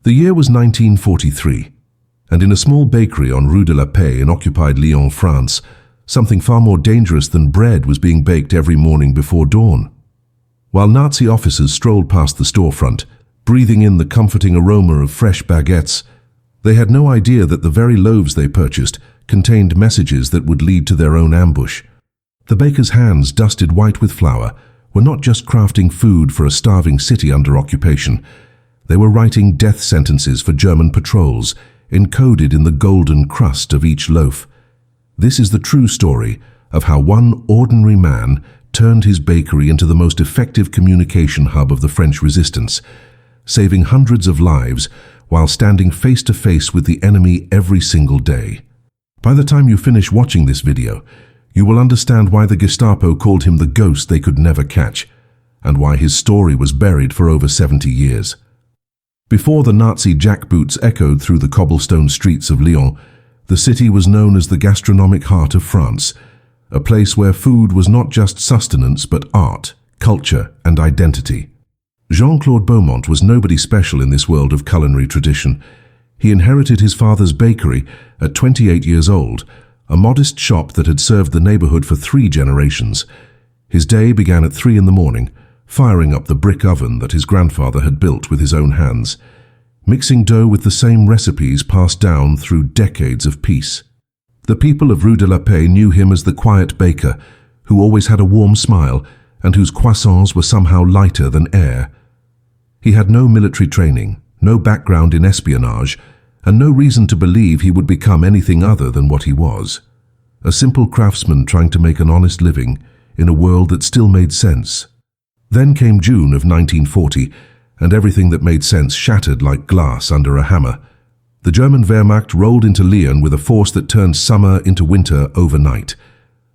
The year was 1943, and in a small bakery on Rue de la Paix in occupied Lyon, France, something far more dangerous than bread was being baked every morning before dawn. While Nazi officers strolled past the storefront, breathing in the comforting aroma of fresh baguettes, they had no idea that the very loaves they purchased contained messages that would lead to their own ambush. The baker's hands, dusted white with flour, were not just crafting food for a starving city under occupation. They were writing death sentences for German patrols, encoded in the golden crust of each loaf. This is the true story of how one ordinary man turned his bakery into the most effective communication hub of the French resistance, saving hundreds of lives while standing face to face with the enemy every single day. By the time you finish watching this video, you will understand why the Gestapo called him the ghost they could never catch, and why his story was buried for over 70 years. Before the Nazi jackboots echoed through the cobblestone streets of Lyon, the city was known as the gastronomic heart of France, a place where food was not just sustenance but art, culture, and identity. Jean-Claude Beaumont was nobody special in this world of culinary tradition. He inherited his father's bakery at 28 years old, a modest shop that had served the neighborhood for 3 generations. His day began at 3 in the morning, firing up the brick oven that his grandfather had built with his own hands, mixing dough with the same recipes passed down through decades of peace. The people of Rue de la Paix knew him as the quiet baker, who always had a warm smile and whose croissants were somehow lighter than air. He had no military training, no background in espionage, and no reason to believe he would become anything other than what he was. A simple craftsman trying to make an honest living in a world that still made sense. Then came June of 1940, and everything that made sense shattered like glass under a hammer. The German Wehrmacht rolled into Lyon with a force that turned summer into winter overnight.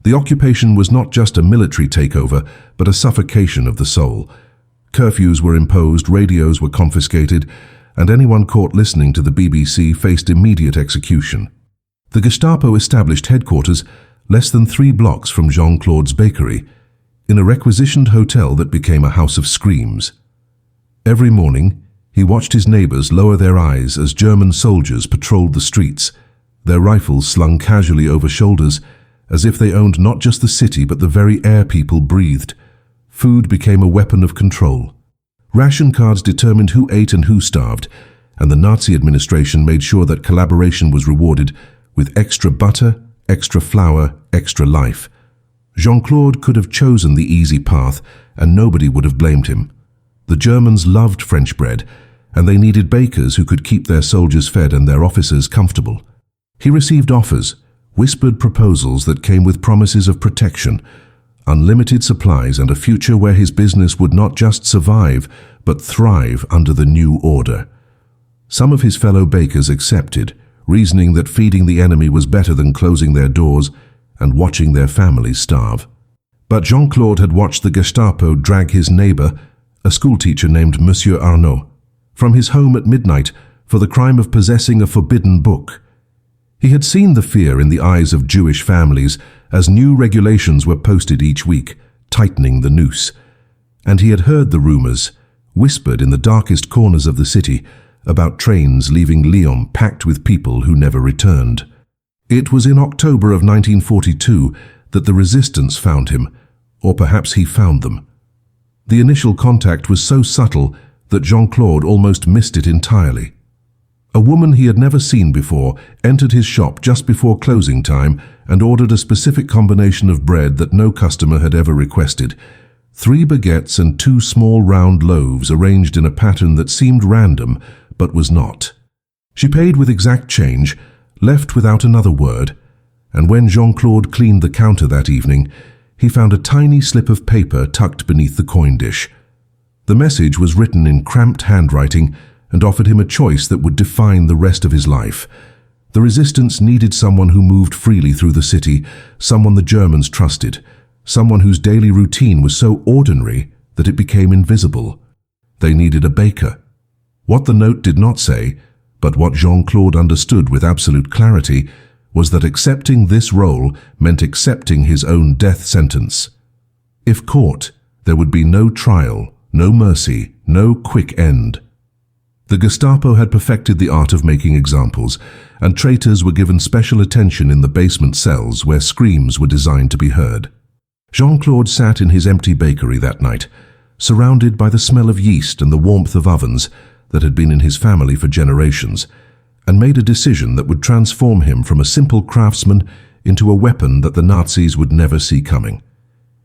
The occupation was not just a military takeover, but a suffocation of the soul. Curfews were imposed, radios were confiscated, and anyone caught listening to the BBC faced immediate execution. The Gestapo established headquarters less than 3 blocks from Jean-Claude's bakery, in a requisitioned hotel that became a house of screams. Every morning, he watched his neighbors lower their eyes as German soldiers patrolled the streets, their rifles slung casually over shoulders, as if they owned not just the city but the very air people breathed. Food became a weapon of control. Ration cards determined who ate and who starved, and the Nazi administration made sure that collaboration was rewarded with extra butter, extra flour, extra life. Jean-Claude could have chosen the easy path, and nobody would have blamed him. The Germans loved French bread, and they needed bakers who could keep their soldiers fed and their officers comfortable. He received offers, whispered proposals that came with promises of protection, unlimited supplies, and a future where his business would not just survive, but thrive under the new order. Some of his fellow bakers accepted, reasoning that feeding the enemy was better than closing their doors and watching their families starve. But Jean-Claude had watched the Gestapo drag his neighbor, a schoolteacher named Monsieur Arnaud, from his home at midnight for the crime of possessing a forbidden book. He had seen the fear in the eyes of Jewish families as new regulations were posted each week, tightening the noose. And he had heard the rumors, whispered in the darkest corners of the city, about trains leaving Lyon packed with people who never returned. It was in October of 1942 that the resistance found him, or perhaps he found them. The initial contact was so subtle that Jean-Claude almost missed it entirely. A woman he had never seen before entered his shop just before closing time and ordered a specific combination of bread that no customer had ever requested. 3 baguettes and 2 small round loaves arranged in a pattern that seemed random, but was not. She paid with exact change, left without another word, and when Jean-Claude cleaned the counter that evening, he found a tiny slip of paper tucked beneath the coin dish. The message was written in cramped handwriting and offered him a choice that would define the rest of his life. The resistance needed someone who moved freely through the city, someone the Germans trusted, someone whose daily routine was so ordinary that it became invisible. They needed a baker. What the note did not say, but what Jean-Claude understood with absolute clarity, was that accepting this role meant accepting his own death sentence. If caught, there would be no trial, no mercy, no quick end. The Gestapo had perfected the art of making examples, and traitors were given special attention in the basement cells where screams were designed to be heard. Jean-Claude sat in his empty bakery that night, surrounded by the smell of yeast and the warmth of ovens that had been in his family for generations, and made a decision that would transform him from a simple craftsman into a weapon that the Nazis would never see coming.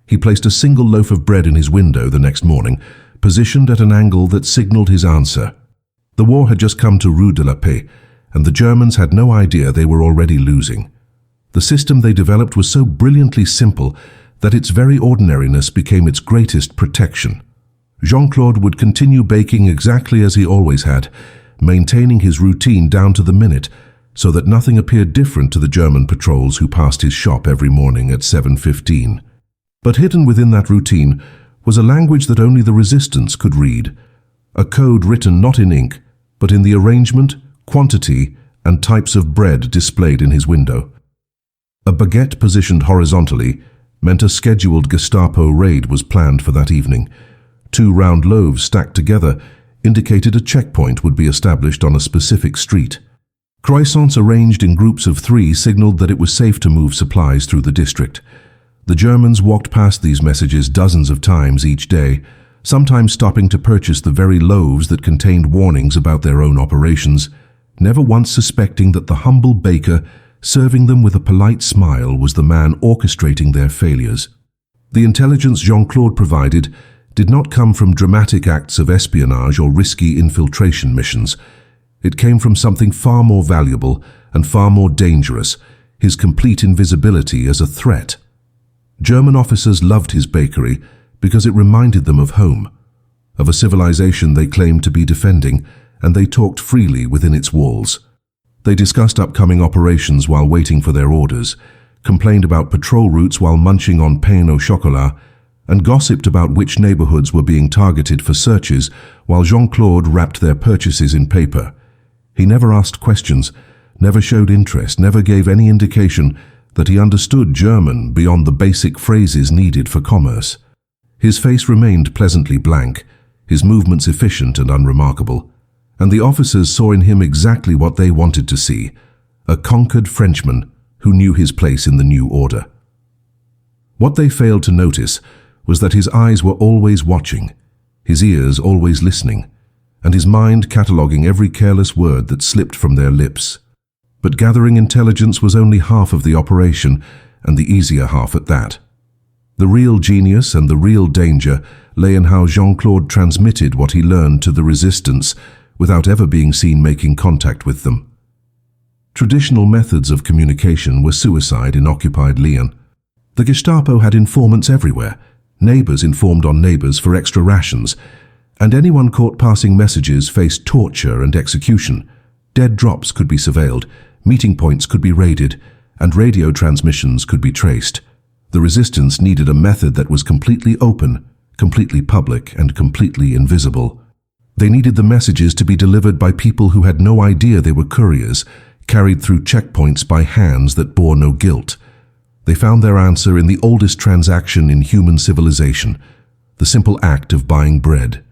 He placed a single loaf of bread in his window the next morning, positioned at an angle that signaled his answer. The war had just come to WWII, and the Germans had no idea they were already losing. The system they developed was so brilliantly simple that its very ordinariness became its greatest protection. Jean-Claude would continue baking exactly as he always had, maintaining his routine down to the minute so that nothing appeared different to the German patrols who passed his shop every morning at 7:15. But hidden within that routine was a language that only the resistance could read, a code written not in ink, but in the arrangement, quantity, and types of bread displayed in his window. A baguette positioned horizontally meant a scheduled Gestapo raid was planned for that evening. 2 round loaves stacked together indicated a checkpoint would be established on a specific street. Croissants arranged in groups of 3 signaled that it was safe to move supplies through the district. The Germans walked past these messages dozens of times each day, sometimes stopping to purchase the very loaves that contained warnings about their own operations, never once suspecting that the humble baker serving them with a polite smile was the man orchestrating their failures. The intelligence Jean-Claude provided did not come from dramatic acts of espionage or risky infiltration missions. It came from something far more valuable and far more dangerous, his complete invisibility as a threat. German officers loved his bakery because it reminded them of home, of a civilization they claimed to be defending, and they talked freely within its walls. They discussed upcoming operations while waiting for their orders, complained about patrol routes while munching on pain au chocolat, and gossiped about which neighborhoods were being targeted for searches while Jean-Claude wrapped their purchases in paper. He never asked questions, never showed interest, never gave any indication that he understood German beyond the basic phrases needed for commerce. His face remained pleasantly blank, his movements efficient and unremarkable, and the officers saw in him exactly what they wanted to see, a conquered Frenchman who knew his place in the new order. What they failed to notice was that his eyes were always watching, his ears always listening, and his mind cataloguing every careless word that slipped from their lips. But gathering intelligence was only half of the operation, and the easier half at that. The real genius and the real danger lay in how Jean-Claude transmitted what he learned to the resistance without ever being seen making contact with them. Traditional methods of communication were suicide in occupied Lyon. The Gestapo had informants everywhere. Neighbors informed on neighbors for extra rations, and anyone caught passing messages faced torture and execution. Dead drops could be surveilled, meeting points could be raided, and radio transmissions could be traced. The resistance needed a method that was completely open, completely public, and completely invisible. They needed the messages to be delivered by people who had no idea they were couriers, carried through checkpoints by hands that bore no guilt. They found their answer in the oldest transaction in human civilization, the simple act of buying bread.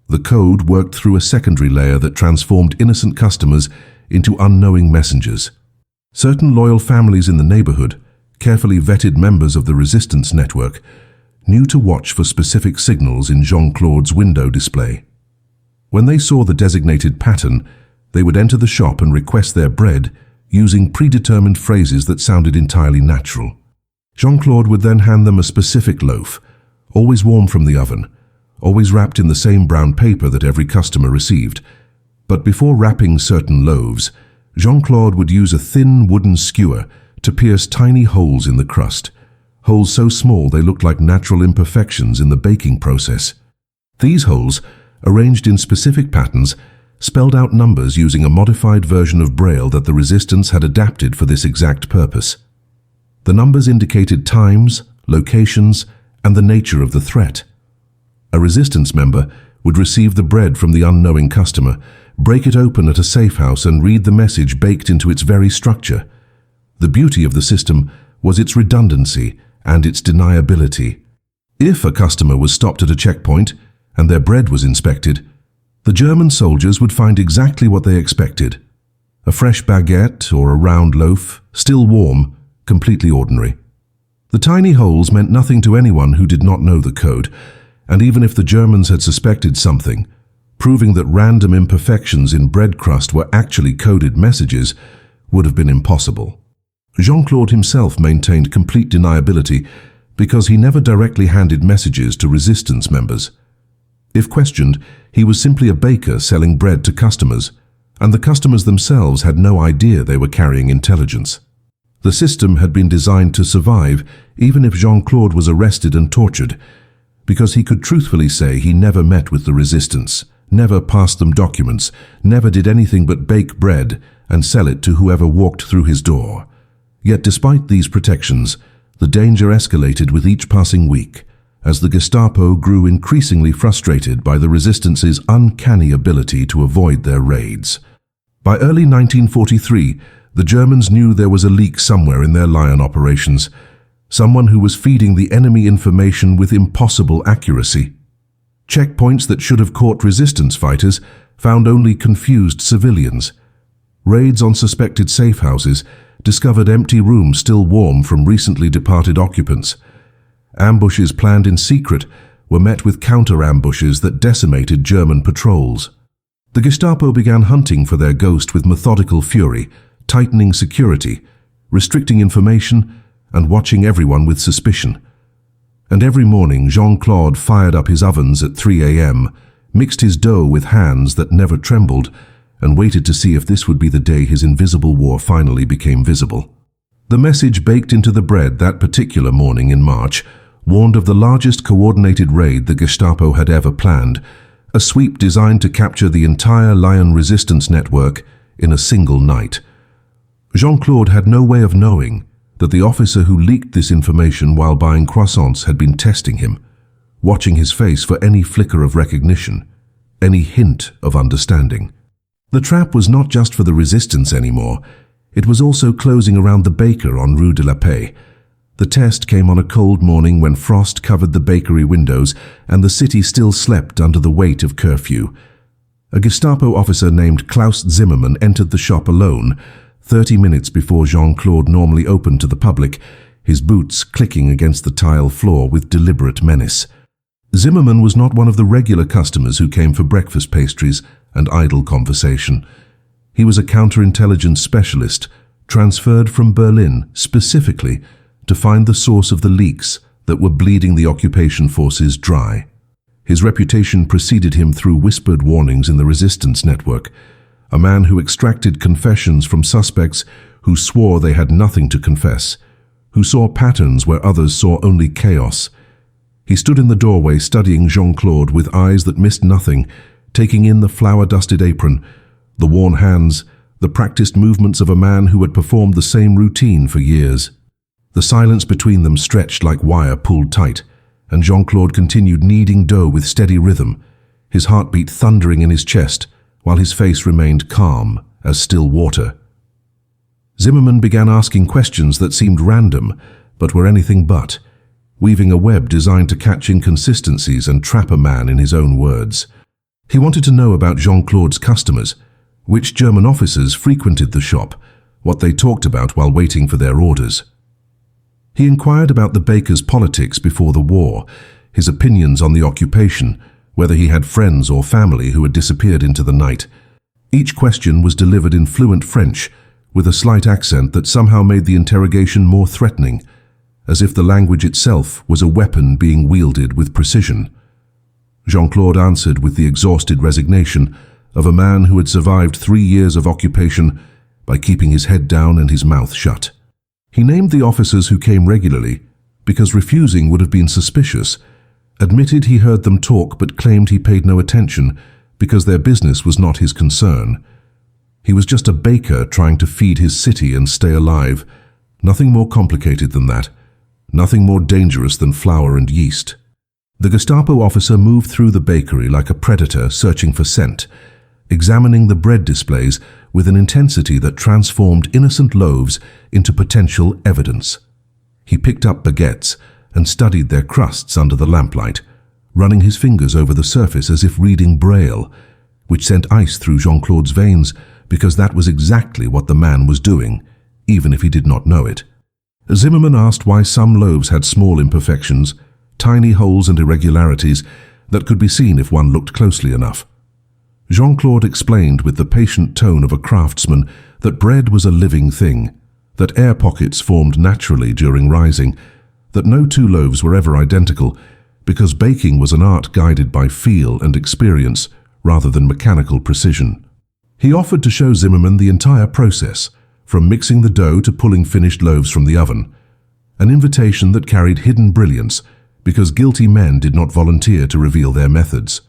The code worked through a secondary layer that transformed innocent customers into unknowing messengers. Certain loyal families in the neighborhood, carefully vetted members of the resistance network, knew to watch for specific signals in Jean-Claude's window display. When they saw the designated pattern, they would enter the shop and request their bread using predetermined phrases that sounded entirely natural. Jean-Claude would then hand them a specific loaf, always warm from the oven, always wrapped in the same brown paper that every customer received. But before wrapping certain loaves, Jean-Claude would use a thin wooden skewer to pierce tiny holes in the crust, holes so small they looked like natural imperfections in the baking process. These holes, arranged in specific patterns, spelled out numbers using a modified version of Braille that the resistance had adapted for this exact purpose. The numbers indicated times, locations, and the nature of the threat. A resistance member would receive the bread from the unknowing customer, break it open at a safe house, and read the message baked into its very structure. The beauty of the system was its redundancy and its deniability. If a customer was stopped at a checkpoint and their bread was inspected, The German soldiers would find exactly what they expected: a fresh baguette or a round loaf, still warm, completely ordinary. The tiny holes meant nothing to anyone who did not know the code, and even if the Germans had suspected something, proving that random imperfections in bread crust were actually coded messages would have been impossible. Jean-Claude himself maintained complete deniability because he never directly handed messages to resistance members. If questioned, he was simply a baker selling bread to customers, and the customers themselves had no idea they were carrying intelligence. The system had been designed to survive even if Jean-Claude was arrested and tortured, because he could truthfully say he never met with the resistance, never passed them documents, never did anything but bake bread and sell it to whoever walked through his door. Yet despite these protections, the danger escalated with each passing week, as the Gestapo grew increasingly frustrated by the resistance's uncanny ability to avoid their raids. By early 1943, the Germans knew there was a leak somewhere in their Lyon operations, someone who was feeding the enemy information with impossible accuracy. Checkpoints that should have caught resistance fighters found only confused civilians. Raids on suspected safe houses discovered empty rooms still warm from recently departed occupants. Ambushes planned in secret were met with counter-ambushes that decimated German patrols. The Gestapo began hunting for their ghost with methodical fury, tightening security, restricting information, and watching everyone with suspicion. And every morning Jean-Claude fired up his ovens at 3 a.m., mixed his dough with hands that never trembled, and waited to see if this would be the day his invisible war finally became visible. The message baked into the bread that particular morning in March warned of the largest coordinated raid the Gestapo had ever planned, a sweep designed to capture the entire Lyon resistance network in a single night. Jean-Claude had no way of knowing that the officer who leaked this information while buying croissants had been testing him, watching his face for any flicker of recognition, any hint of understanding. The trap was not just for the resistance anymore, it was also closing around the baker on Rue de la Paix. The test came on a cold morning when frost covered the bakery windows and the city still slept under the weight of curfew. A Gestapo officer named Klaus Zimmermann entered the shop alone, 30 minutes before Jean-Claude normally opened to the public, his boots clicking against the tile floor with deliberate menace. Zimmermann was not one of the regular customers who came for breakfast pastries and idle conversation. He was a counterintelligence specialist, transferred from Berlin specifically to find the source of the leaks that were bleeding the occupation forces dry. His reputation preceded him through whispered warnings in the resistance network, a man who extracted confessions from suspects who swore they had nothing to confess, who saw patterns where others saw only chaos. He stood in the doorway studying Jean-Claude with eyes that missed nothing, taking in the flour-dusted apron, the worn hands, the practiced movements of a man who had performed the same routine for years. The silence between them stretched like wire pulled tight, and Jean-Claude continued kneading dough with steady rhythm, his heartbeat thundering in his chest, while his face remained calm as still water. Zimmermann began asking questions that seemed random, but were anything but, weaving a web designed to catch inconsistencies and trap a man in his own words. He wanted to know about Jean-Claude's customers, which German officers frequented the shop, what they talked about while waiting for their orders. He inquired about the baker's politics before the war, his opinions on the occupation, whether he had friends or family who had disappeared into the night. Each question was delivered in fluent French, with a slight accent that somehow made the interrogation more threatening, as if the language itself was a weapon being wielded with precision. Jean-Claude answered with the exhausted resignation of a man who had survived 3 years of occupation by keeping his head down and his mouth shut. He named the officers who came regularly, because refusing would have been suspicious, admitted he heard them talk but claimed he paid no attention because their business was not his concern. He was just a baker trying to feed his city and stay alive, nothing more complicated than that, nothing more dangerous than flour and yeast. The Gestapo officer moved through the bakery like a predator searching for scent, examining the bread displays with an intensity that transformed innocent loaves into potential evidence. He picked up baguettes and studied their crusts under the lamplight, running his fingers over the surface as if reading Braille, which sent ice through Jean-Claude's veins, because that was exactly what the man was doing, even if he did not know it. Zimmerman asked why some loaves had small imperfections, tiny holes and irregularities that could be seen if one looked closely enough. Jean-Claude explained with the patient tone of a craftsman that bread was a living thing, that air pockets formed naturally during rising, that no two loaves were ever identical, because baking was an art guided by feel and experience rather than mechanical precision. He offered to show Zimmerman the entire process, from mixing the dough to pulling finished loaves from the oven, an invitation that carried hidden brilliance because guilty men did not volunteer to reveal their methods.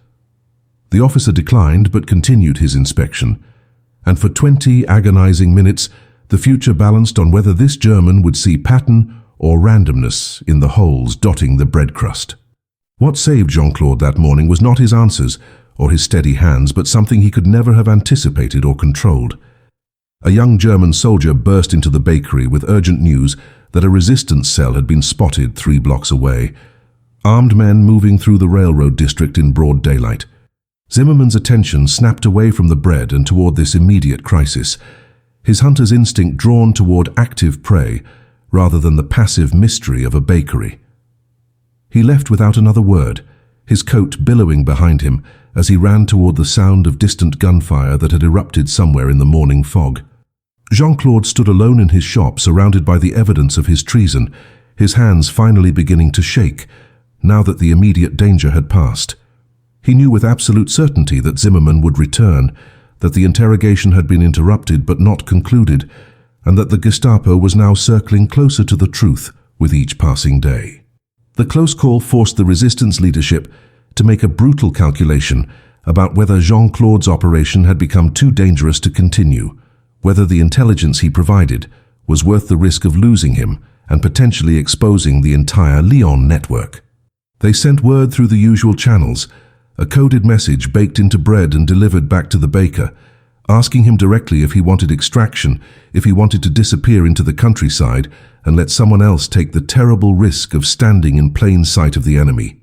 The officer declined but continued his inspection, and for 20 agonizing minutes the future balanced on whether this German would see pattern or randomness in the holes dotting the bread crust. What saved Jean-Claude that morning was not his answers or his steady hands, but something he could never have anticipated or controlled. A young German soldier burst into the bakery with urgent news that a resistance cell had been spotted 3 blocks away. Armed men moving through the railroad district in broad daylight. Zimmerman's attention snapped away from the bread and toward this immediate crisis, his hunter's instinct drawn toward active prey rather than the passive mystery of a bakery. He left without another word, his coat billowing behind him as he ran toward the sound of distant gunfire that had erupted somewhere in the morning fog. Jean-Claude stood alone in his shop, surrounded by the evidence of his treason, his hands finally beginning to shake, now that the immediate danger had passed. He knew with absolute certainty that Zimmerman would return, that the interrogation had been interrupted but not concluded, and that the Gestapo was now circling closer to the truth with each passing day. The close call forced the resistance leadership to make a brutal calculation about whether Jean-Claude's operation had become too dangerous to continue, whether the intelligence he provided was worth the risk of losing him and potentially exposing the entire Lyon network. They sent word through the usual channels, a coded message baked into bread and delivered back to the baker, asking him directly if he wanted extraction, if he wanted to disappear into the countryside and let someone else take the terrible risk of standing in plain sight of the enemy.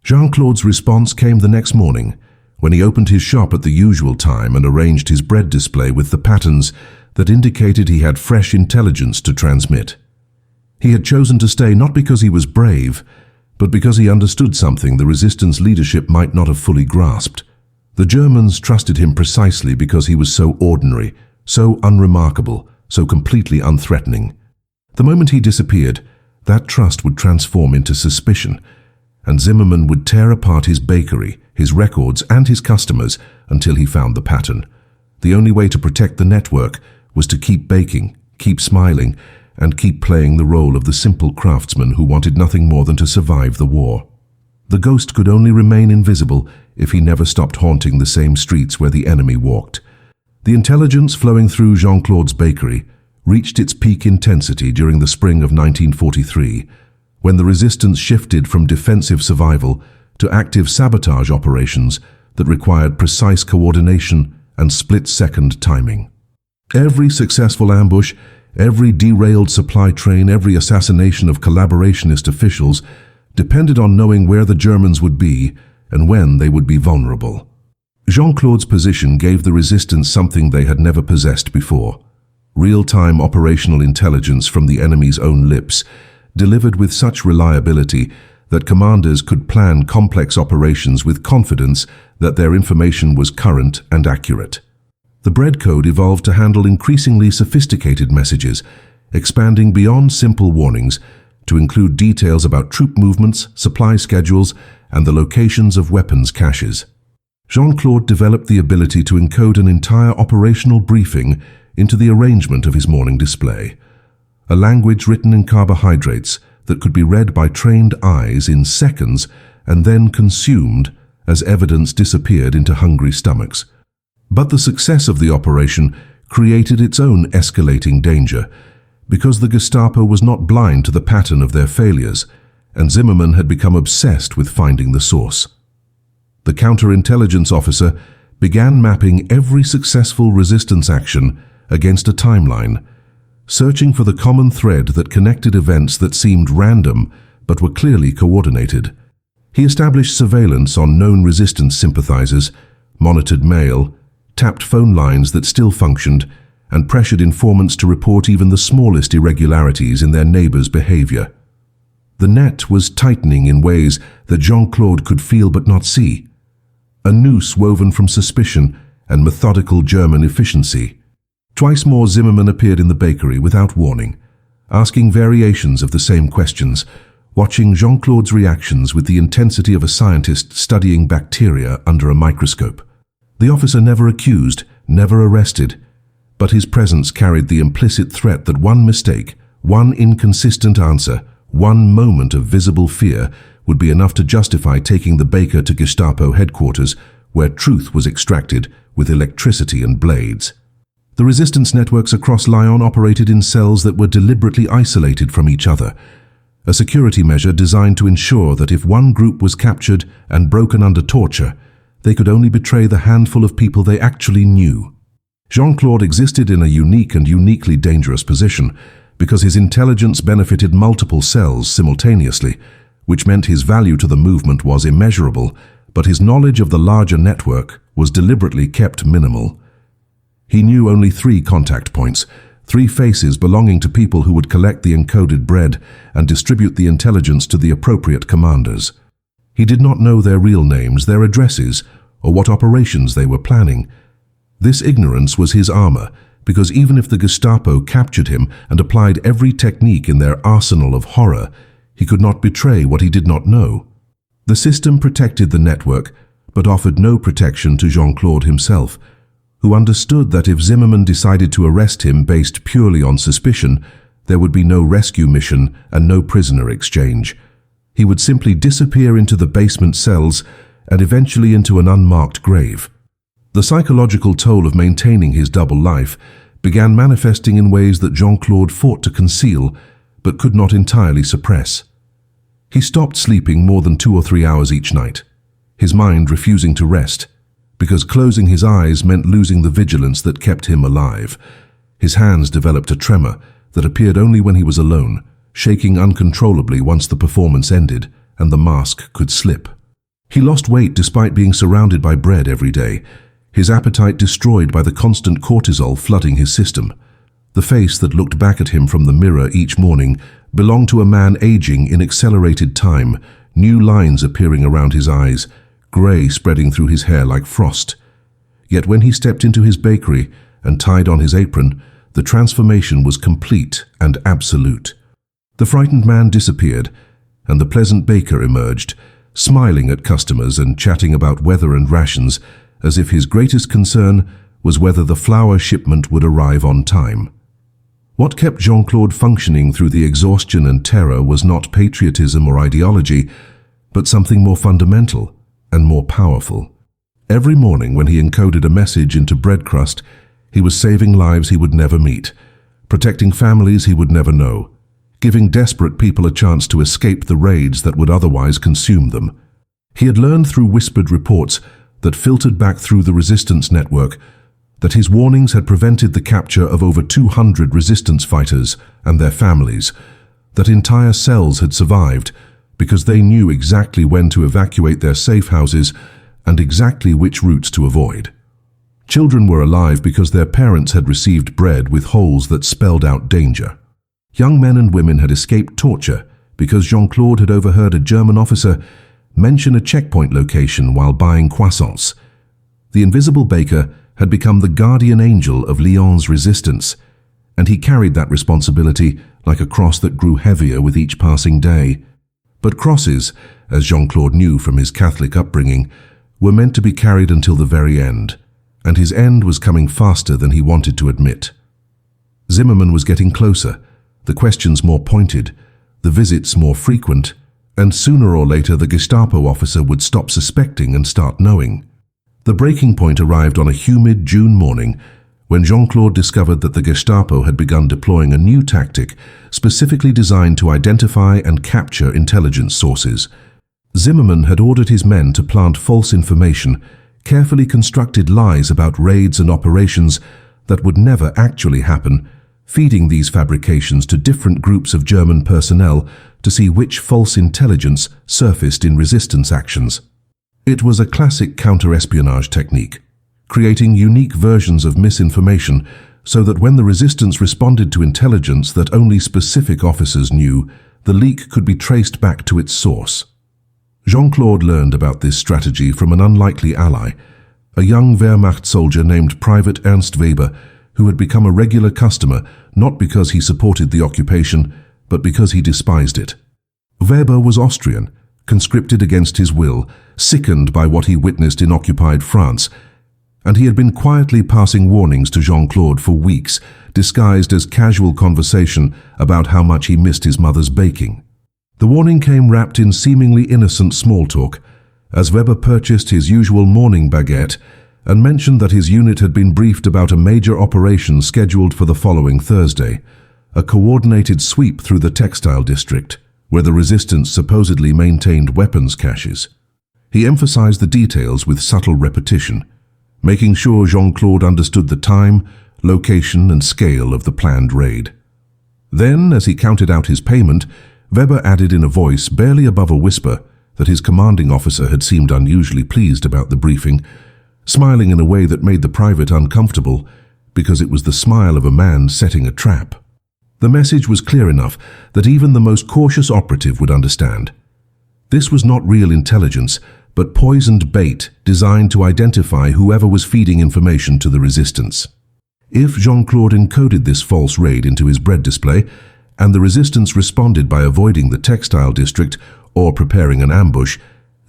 Jean-Claude's response came the next morning, when he opened his shop at the usual time and arranged his bread display with the patterns that indicated he had fresh intelligence to transmit. He had chosen to stay not because he was brave, but because he understood something the resistance leadership might not have fully grasped. The Germans trusted him precisely because he was so ordinary, so unremarkable, so completely unthreatening. The moment he disappeared, that trust would transform into suspicion, and Zimmerman would tear apart his bakery, his records, and his customers until he found the pattern. The only way to protect the network was to keep baking, keep smiling, and keep playing the role of the simple craftsman who wanted nothing more than to survive the war. The ghost could only remain invisible if he never stopped haunting the same streets where the enemy walked. The intelligence flowing through Jean-Claude's bakery reached its peak intensity during the spring of 1943, when the resistance shifted from defensive survival to active sabotage operations that required precise coordination and split-second timing. Every successful ambush, every derailed supply train, every assassination of collaborationist officials depended on knowing where the Germans would be and when they would be vulnerable. Jean-Claude's position gave the resistance something they had never possessed before: real-time operational intelligence from the enemy's own lips, delivered with such reliability that commanders could plan complex operations with confidence that their information was current and accurate. The bread code evolved to handle increasingly sophisticated messages, expanding beyond simple warnings to include details about troop movements, supply schedules, and the locations of weapons caches. Jean-Claude developed the ability to encode an entire operational briefing into the arrangement of his morning display, a language written in carbohydrates that could be read by trained eyes in seconds and then consumed as evidence disappeared into hungry stomachs. But the success of the operation created its own escalating danger, because the Gestapo was not blind to the pattern of their failures, and Zimmerman had become obsessed with finding the source. The counterintelligence officer began mapping every successful resistance action against a timeline, searching for the common thread that connected events that seemed random but were clearly coordinated. He established surveillance on known resistance sympathizers, monitored mail, tapped phone lines that still functioned, and pressured informants to report even the smallest irregularities in their neighbors' behavior. The net was tightening in ways that Jean-Claude could feel but not see, a noose woven from suspicion and methodical German efficiency. Twice more Zimmermann appeared in the bakery without warning, asking variations of the same questions, watching Jean-Claude's reactions with the intensity of a scientist studying bacteria under a microscope. The officer never accused, never arrested, but his presence carried the implicit threat that one mistake, one inconsistent answer, one moment of visible fear would be enough to justify taking the baker to Gestapo headquarters, where truth was extracted with electricity and blades. The resistance networks across Lyon operated in cells that were deliberately isolated from each other, a security measure designed to ensure that if one group was captured and broken under torture, they could only betray the handful of people they actually knew. Jean-Claude existed in a unique and uniquely dangerous position because his intelligence benefited multiple cells simultaneously, which meant his value to the movement was immeasurable, but his knowledge of the larger network was deliberately kept minimal. He knew only 3 contact points, 3 faces belonging to people who would collect the encoded bread and distribute the intelligence to the appropriate commanders. He did not know their real names, their addresses, or what operations they were planning. This ignorance was his armor, because even if the Gestapo captured him and applied every technique in their arsenal of horror, he could not betray what he did not know. The system protected the network, but offered no protection to Jean-Claude himself, who understood that if Zimmermann decided to arrest him based purely on suspicion, there would be no rescue mission and no prisoner exchange. He would simply disappear into the basement cells and eventually into an unmarked grave. The psychological toll of maintaining his double life began manifesting in ways that Jean-Claude fought to conceal but could not entirely suppress. He stopped sleeping more than 2 or 3 hours each night, his mind refusing to rest, because closing his eyes meant losing the vigilance that kept him alive. His hands developed a tremor that appeared only when he was alone, shaking uncontrollably once the performance ended and the mask could slip. He lost weight despite being surrounded by bread every day, his appetite destroyed by the constant cortisol flooding his system. The face that looked back at him from the mirror each morning belonged to a man aging in accelerated time, new lines appearing around his eyes, grey spreading through his hair like frost. Yet when he stepped into his bakery and tied on his apron, the transformation was complete and absolute. The frightened man disappeared, and the pleasant baker emerged, smiling at customers and chatting about weather and rations, as if his greatest concern was whether the flour shipment would arrive on time. What kept Jean-Claude functioning through the exhaustion and terror was not patriotism or ideology, but something more fundamental and more powerful. Every morning when he encoded a message into bread crust, he was saving lives he would never meet, protecting families he would never know, giving desperate people a chance to escape the raids that would otherwise consume them. He had learned through whispered reports that filtered back through the resistance network that his warnings had prevented the capture of over 200 resistance fighters and their families, that entire cells had survived because they knew exactly when to evacuate their safe houses and exactly which routes to avoid. Children were alive because their parents had received bread with holes that spelled out danger. Young men and women had escaped torture because Jean-Claude had overheard a German officer mention a checkpoint location while buying croissants. The invisible baker had become the guardian angel of Lyon's resistance, and he carried that responsibility like a cross that grew heavier with each passing day. But crosses, as Jean-Claude knew from his Catholic upbringing, were meant to be carried until the very end, and his end was coming faster than he wanted to admit. Zimmermann was getting closer, the questions more pointed, the visits more frequent, and sooner or later the Gestapo officer would stop suspecting and start knowing. The breaking point arrived on a humid June morning when Jean-Claude discovered that the Gestapo had begun deploying a new tactic specifically designed to identify and capture intelligence sources. Zimmermann had ordered his men to plant false information, carefully constructed lies about raids and operations that would never actually happen, feeding these fabrications to different groups of German personnel to see which false intelligence surfaced in resistance actions. It was a classic counter-espionage technique, creating unique versions of misinformation so that when the resistance responded to intelligence that only specific officers knew, the leak could be traced back to its source. Jean-Claude learned about this strategy from an unlikely ally, a young Wehrmacht soldier named Private Ernst Weber, who had become a regular customer not because he supported the occupation, but because he despised it. Weber was Austrian, conscripted against his will, sickened by what he witnessed in occupied France, and he had been quietly passing warnings to Jean-Claude for weeks, disguised as casual conversation about how much he missed his mother's baking. The warning came wrapped in seemingly innocent small talk, as Weber purchased his usual morning baguette and mentioned that his unit had been briefed about a major operation scheduled for the following Thursday, a coordinated sweep through the textile district, where the resistance supposedly maintained weapons caches. He emphasized the details with subtle repetition, making sure Jean-Claude understood the time, location, and scale of the planned raid. Then, as he counted out his payment, Weber added in a voice barely above a whisper that his commanding officer had seemed unusually pleased about the briefing, smiling in a way that made the private uncomfortable because it was the smile of a man setting a trap. The message was clear enough that even the most cautious operative would understand. This was not real intelligence, but poisoned bait designed to identify whoever was feeding information to the resistance. If Jean-Claude encoded this false raid into his bread display, and the resistance responded by avoiding the textile district or preparing an ambush,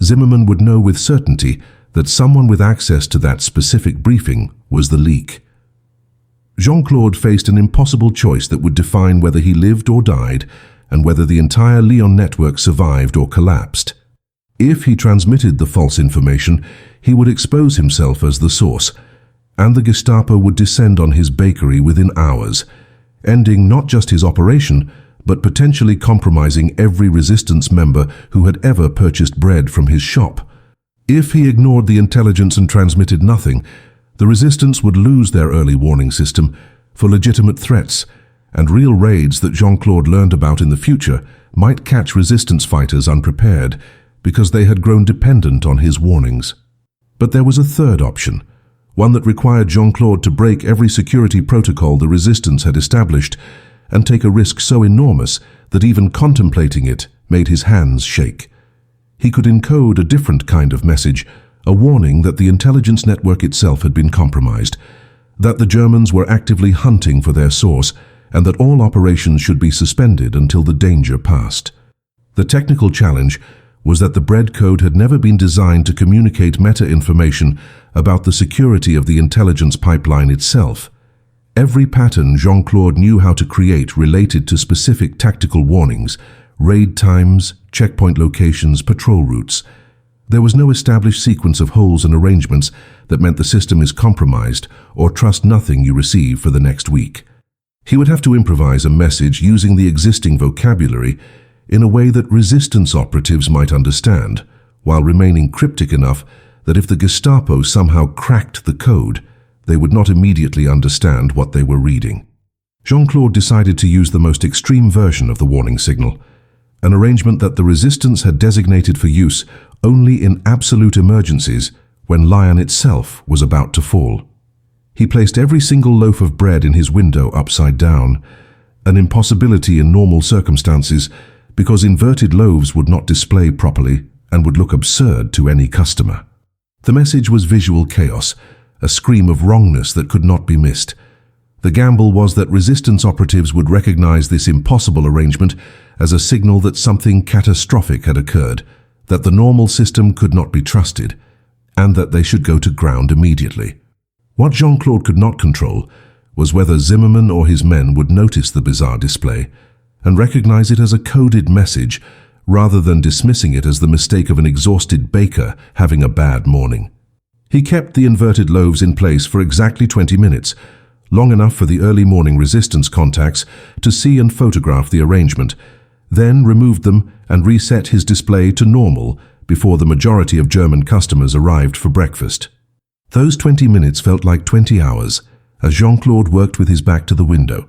Zimmermann would know with certainty that someone with access to that specific briefing was the leak. Jean-Claude faced an impossible choice that would define whether he lived or died, and whether the entire Lyon network survived or collapsed. If he transmitted the false information, he would expose himself as the source, and the Gestapo would descend on his bakery within hours, ending not just his operation, but potentially compromising every resistance member who had ever purchased bread from his shop. If he ignored the intelligence and transmitted nothing, the resistance would lose their early warning system for legitimate threats, and real raids that Jean-Claude learned about in the future might catch resistance fighters unprepared because they had grown dependent on his warnings. But there was a third option, one that required Jean-Claude to break every security protocol the resistance had established and take a risk so enormous that even contemplating it made his hands shake. He could encode a different kind of message, a warning that the intelligence network itself had been compromised, that the Germans were actively hunting for their source, and that all operations should be suspended until the danger passed. The technical challenge was that the bread code had never been designed to communicate meta-information about the security of the intelligence pipeline itself. Every pattern Jean-Claude knew how to create related to specific tactical warnings, raid times, checkpoint locations, patrol routes. There was no established sequence of holes and arrangements that meant the system is compromised or trust nothing you receive for the next week. He would have to improvise a message using the existing vocabulary in a way that resistance operatives might understand, while remaining cryptic enough that if the Gestapo somehow cracked the code, they would not immediately understand what they were reading. Jean-Claude decided to use the most extreme version of the warning signal, an arrangement that the resistance had designated for use only in absolute emergencies when Lyon itself was about to fall. He placed every single loaf of bread in his window upside down, an impossibility in normal circumstances because inverted loaves would not display properly and would look absurd to any customer. The message was visual chaos, a scream of wrongness that could not be missed. The gamble was that resistance operatives would recognize this impossible arrangement as a signal that something catastrophic had occurred, that the normal system could not be trusted, and that they should go to ground immediately. What Jean-Claude could not control was whether Zimmermann or his men would notice the bizarre display and recognize it as a coded message rather than dismissing it as the mistake of an exhausted baker having a bad morning. He kept the inverted loaves in place for exactly 20 minutes, long enough for the early morning resistance contacts to see and photograph the arrangement, then removed them and reset his display to normal before the majority of German customers arrived for breakfast. Those 20 minutes felt like 20 hours as Jean-Claude worked with his back to the window,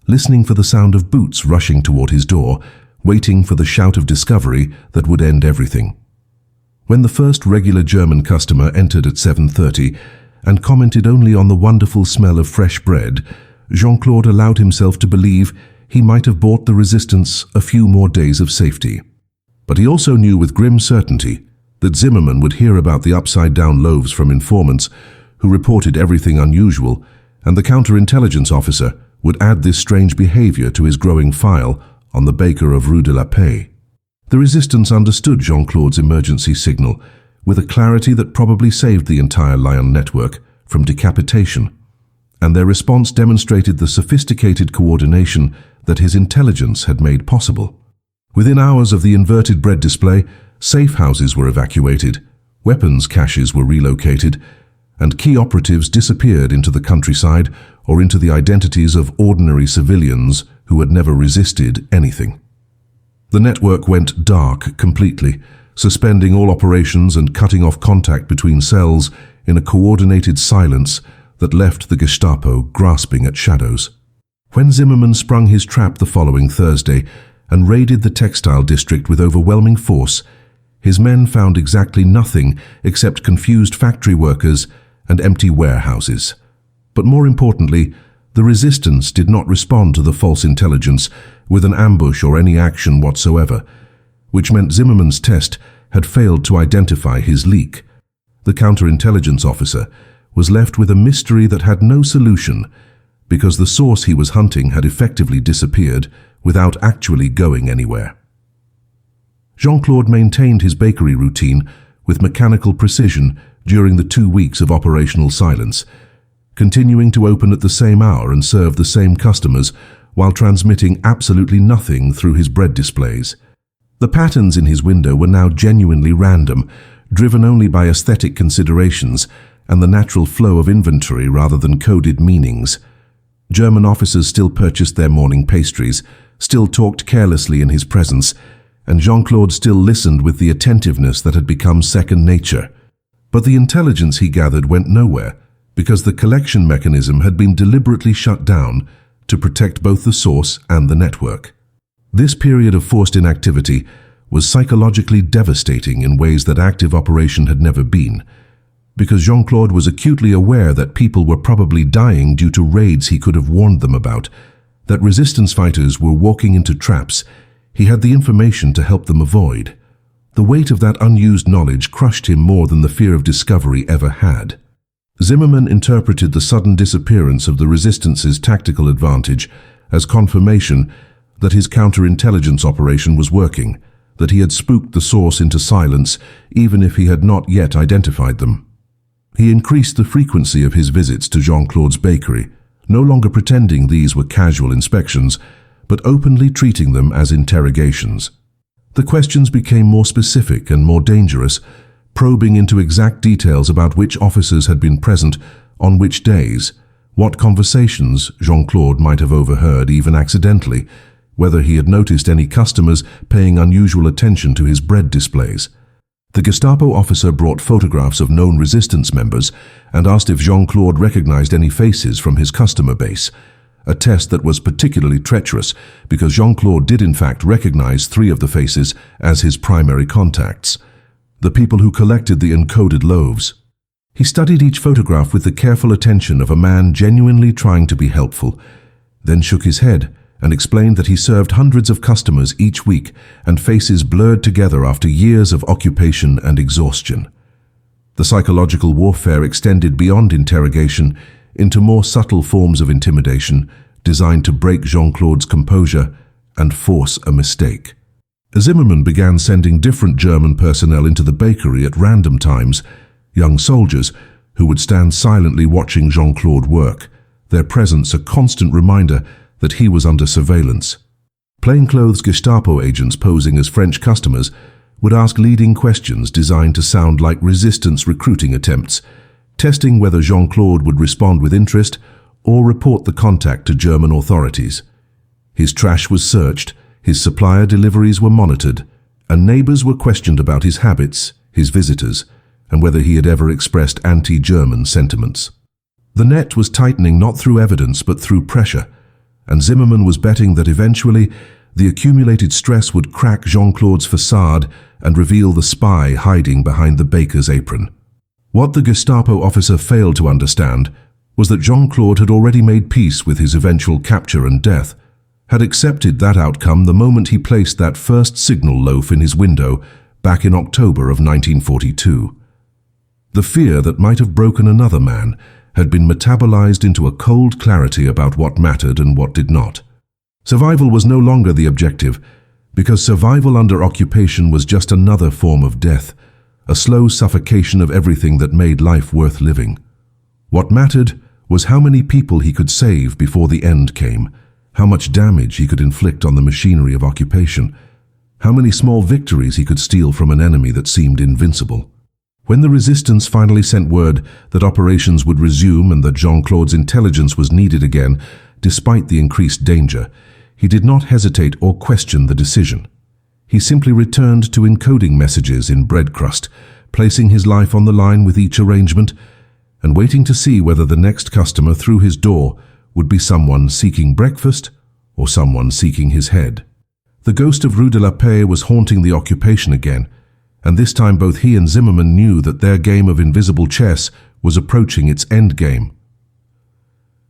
listening for the sound of boots rushing toward his door, waiting for the shout of discovery that would end everything. When the first regular German customer entered at 7:30 and commented only on the wonderful smell of fresh bread, Jean-Claude allowed himself to believe he might have bought the resistance a few more days of safety. But he also knew with grim certainty that Zimmermann would hear about the upside-down loaves from informants who reported everything unusual, and the counterintelligence officer would add this strange behavior to his growing file on the baker of Rue de la Paix. The resistance understood Jean-Claude's emergency signal with a clarity that probably saved the entire Lyon network from decapitation, and their response demonstrated the sophisticated coordination that his intelligence had made possible. Within hours of the inverted bread display, safe houses were evacuated, weapons caches were relocated, and key operatives disappeared into the countryside or into the identities of ordinary civilians who had never resisted anything. The network went dark completely, suspending all operations and cutting off contact between cells in a coordinated silence that left the Gestapo grasping at shadows. When Zimmermann sprung his trap the following Thursday and raided the textile district with overwhelming force, his men found exactly nothing except confused factory workers and empty warehouses. But more importantly, the resistance did not respond to the false intelligence with an ambush or any action whatsoever, which meant Zimmermann's test had failed to identify his leak. The counterintelligence officer was left with a mystery that had no solution because the source he was hunting had effectively disappeared without actually going anywhere. Jean-Claude maintained his bakery routine with mechanical precision during the 2 weeks of operational silence, continuing to open at the same hour and serve the same customers while transmitting absolutely nothing through his bread displays. The patterns in his window were now genuinely random, driven only by aesthetic considerations and the natural flow of inventory rather than coded meanings. German officers still purchased their morning pastries, still talked carelessly in his presence, and Jean-Claude still listened with the attentiveness that had become second nature. But the intelligence he gathered went nowhere, because the collection mechanism had been deliberately shut down to protect both the source and the network. This period of forced inactivity was psychologically devastating in ways that active operation had never been, because Jean-Claude was acutely aware that people were probably dying due to raids he could have warned them about, that resistance fighters were walking into traps he had the information to help them avoid. The weight of that unused knowledge crushed him more than the fear of discovery ever had. Zimmermann interpreted the sudden disappearance of the resistance's tactical advantage as confirmation that his counterintelligence operation was working, that he had spooked the source into silence even if he had not yet identified them. He increased the frequency of his visits to Jean-Claude's bakery, no longer pretending these were casual inspections, but openly treating them as interrogations. The questions became more specific and more dangerous, probing into exact details about which officers had been present on which days, what conversations Jean-Claude might have overheard even accidentally, whether he had noticed any customers paying unusual attention to his bread displays. The Gestapo officer brought photographs of known resistance members and asked if Jean-Claude recognized any faces from his customer base, a test that was particularly treacherous because Jean-Claude did in fact recognize 3 of the faces as his primary contacts, the people who collected the encoded loaves. He studied each photograph with the careful attention of a man genuinely trying to be helpful, then shook his head and explained that he served hundreds of customers each week and faces blurred together after years of occupation and exhaustion. The psychological warfare extended beyond interrogation into more subtle forms of intimidation designed to break Jean-Claude's composure and force a mistake. Zimmermann began sending different German personnel into the bakery at random times, young soldiers who would stand silently watching Jean-Claude work, their presence a constant reminder that he was under surveillance. Plainclothes Gestapo agents posing as French customers would ask leading questions designed to sound like resistance recruiting attempts, testing whether Jean-Claude would respond with interest or report the contact to German authorities. His trash was searched, his supplier deliveries were monitored, and neighbors were questioned about his habits, his visitors, and whether he had ever expressed anti-German sentiments. The net was tightening not through evidence but through pressure, and Zimmermann was betting that eventually the accumulated stress would crack Jean-Claude's facade and reveal the spy hiding behind the baker's apron. What the Gestapo officer failed to understand was that Jean-Claude had already made peace with his eventual capture and death, had accepted that outcome the moment he placed that first signal loaf in his window back in October of 1942. The fear that might have broken another man had been metabolized into a cold clarity about what mattered and what did not. Survival was no longer the objective, because survival under occupation was just another form of death, a slow suffocation of everything that made life worth living. What mattered was how many people he could save before the end came, how much damage he could inflict on the machinery of occupation, how many small victories he could steal from an enemy that seemed invincible. When the resistance finally sent word that operations would resume and that Jean-Claude's intelligence was needed again, despite the increased danger, he did not hesitate or question the decision. He simply returned to encoding messages in bread crust, placing his life on the line with each arrangement, and waiting to see whether the next customer through his door would be someone seeking breakfast or someone seeking his head. The ghost of WWII was haunting the occupation again, and this time both he and Zimmerman knew that their game of invisible chess was approaching its end game.